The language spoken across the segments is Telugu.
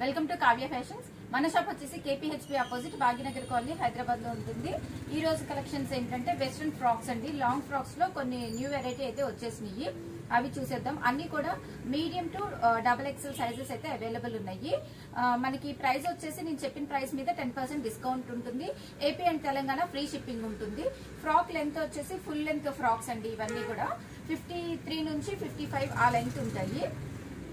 Welcome to Kavya fashions. మన షాప్ వచ్చేసి KPHP opposite Bhagyanagar colony Hyderabad లో ఉంటుంది. ఈ రోజు కలెక్షన్స్ ఏంటంటే వెస్ట్రన్ ఫ్రాక్స్ అండి. లాంగ్ ఫ్రాక్స్ లో కొన్ని న్యూ వెరైటీ అయితే వచ్చేసినాయి, అవి చూసేద్దాం. అన్ని కూడా మీడియం టు XXL సైజెస్ అయితే అవైలబుల్ ఉన్నాయి. మనకి ప్రైస్ వచ్చేసి నేను చెప్పిన ప్రైస్ మీద 10% డిస్కౌంట్ ఉంటుంది. AP and Telangana free shipping ఉంటుంది. ఫ్రాక్ లెంత్ వచ్చేసి ఫుల్ లెంత్ ఫ్రాక్స్ అండి. ఇవన్నీ కూడా 53 నుంచి 55 ఆ లెంత్ ఉంటాయి.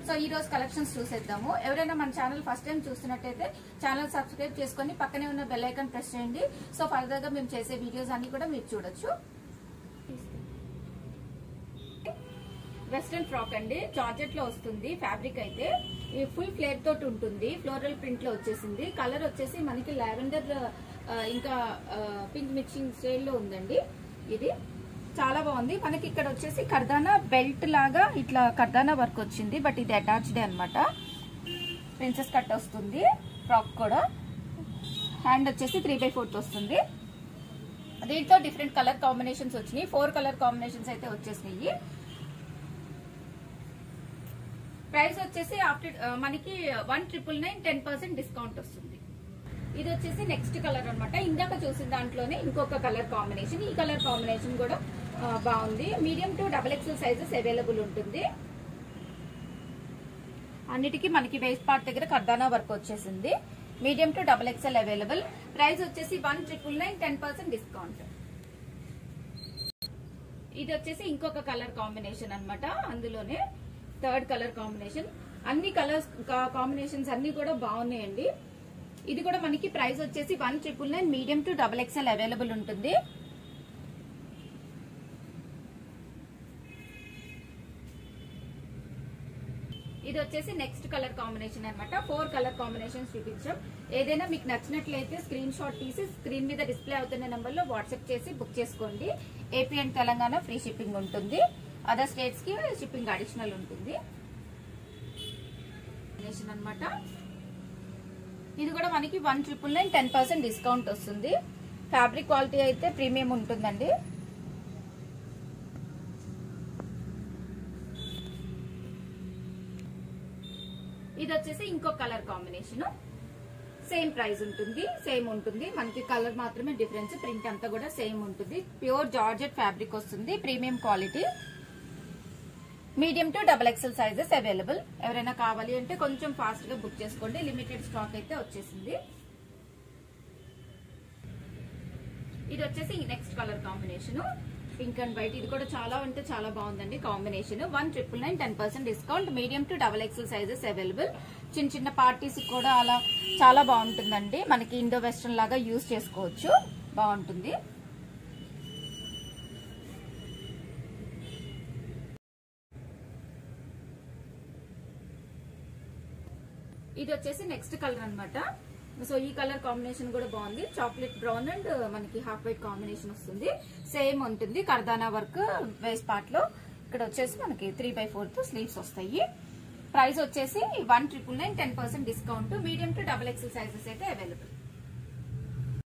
సో ఈ రోజు కలెక్షన్స్ చూసేద్దాము. ఎవరైనా మన ఛానల్ ఫస్ట్ టైం చూస్తున్నట్టయితే ఛానల్ సబ్స్క్రైబ్ చేసుకొని పక్కనే ఉన్న బెల్ ఐకాన్ ప్రెస్ చేయండి. సో ఫర్దర్ గా మేము చేసే వీడియోస్ అన్ని కూడా మీరు చూడొచ్చు. వెస్ట్రన్ ఫ్రాక్ అండి, జార్జెట్ లో వస్తుంది. ఫ్యాబ్రిక్ అయితే ఈ ఫుల్ ఫ్లేర్ తోటి ఉంటుంది. ఫ్లోరల్ ప్రింట్ లో వచ్చేసింది. కలర్ వచ్చేసి మనకి లావెండర్ ఇంకా పింక్ మిక్సింగ్ స్టైల్ లో ఉందండి. ఇది చాలా బాగుంది. మనకి ఇక్కడ వచ్చేసి కర్దానా బెల్ట్ లాగా ఇట్లా కర్దానా వర్క్ వచ్చింది, బట్ ఇది అటాచ్డ్ అనమాట. ప్రిన్సెస్ కట్ వస్తుంది. ఫ్రాక్ కూడా హ్యాండ్ వచ్చేసి 3/4 వస్తుంది. దీంట్లో డిఫరెంట్ కలర్ కాంబినేషన్స్ వచ్చినాయి. 4 కలర్ కాంబినేషన్స్ అయితే వచ్చేసినాయి. ప్రైస్ వచ్చేసి ఆఫ్టర్ మనకి 1999 10% డిస్కౌంట్ వస్తుంది. ఇది వచ్చేసి నెక్స్ట్ కలర్ అనమాట. ఇందాక చూసిన దాంట్లోనే ఇంకొక కలర్ కాంబినేషన్. ఈ కలర్ కాంబినేషన్ కూడా బాగుంది. Medium to XXL sizes available ఉంటుంది. అన్నిటికీ మనకి వేస్ట్ పార్ట్ దగ్గర కర్దానా వర్క్ వచ్చేసింది. Medium to XXL available. Price వచ్చేసి 1999 10% డిస్కౌంట్. ఇది వచ్చేసి ఇంకొక కలర్ కాంబినేషన్ అనమాట. అందులోనే థర్డ్ కలర్ కాంబినేషన్. అన్ని కలర్స్ కాంబినేషన్స్ అన్ని కూడా బాగున్నాయండి. ఇది కూడా మనకి ప్రైస్ వచ్చేసి 1999 మీడియం టు XXL అవైలబుల్ ఉంటుంది. ఇది వచ్చేసి నెక్స్ట్ కలర్ కాంబినేషన్ అనమాట. 4 కలర్ కాంబినేషన్స్ చూపించాం. ఏదైనా మీకు నచ్చినట్లయితే స్క్రీన్ షాట్ తీసి స్క్రీన్ మీద డిస్ప్లే అవుతున్న నెంబర్ లో వాట్సాప్ చేసి బుక్ చేసుకోండి. AP and Telangana free shipping ఉంటుంది. అదర్ స్టేట్స్ కి షిప్పింగ్ అడిషనల్ ఉంటుంది అనమాట. ఇది కూడా మనకి 1999 10% డిస్కౌంట్ వస్తుంది. ఫ్యాబ్రిక్ క్వాలిటీ అయితే ప్రీమియం ఉంటుందండి. ఇది వచ్చేసి ఇంకో కలర్ కాంబినేషన్. సేమ్ ప్రైస్ ఉంటుంది, సేమ్ ఉంటుంది. మనకి కలర్ మాత్రమే డిఫరెన్స్. ప్రింట్ అంతా కూడా సేమ్ ఉంటుంది. ప్యూర్ జార్జెట్ ఫ్యాబ్రిక్ వస్తుంది. Premium quality. Medium to XXL sizes available. ఎవరైనా కావాలి అంటే కొంచెం ఫాస్ట్ గా బుక్ చేసుకోండి. లిమిటెడ్ స్టాక్ అయితే వచ్చేసింది. ఇది వచ్చేసి next colour combination pink and white. ఇది కూడా చాలా అంటే చాలా బాగుందండి combination. 1999 10% discount. Medium to XXL sizes available. చిన్న చిన్న పార్టీస్ కూడా అలా చాలా బాగుంటుందండి. మనకి ఇండో వెస్ట్రన్ లాగా యూజ్ చేసుకోవచ్చు. బాగుంటుంది. ఇది వచ్చేసి నెక్స్ట్ కలర్ అనమాట. సో ఈ కలర్ కాంబినేషన్ కూడా బాగుంది. చాక్లెట్ బ్రౌన్ అండ్ మనకి హాఫ్ వైట్ కాంబినేషన్ వస్తుంది. సేమ్ ఉంటుంది. కర్దానా వర్క్ వేస్ట్ పార్ట్ లో. ఇక్కడ వచ్చేసి మనకి 3/4 స్లీవ్స్ వస్తాయి. ప్రైస్ వచ్చేసి 1999 10% discount. Medium to XXL sizes అయితే అవైలబుల్.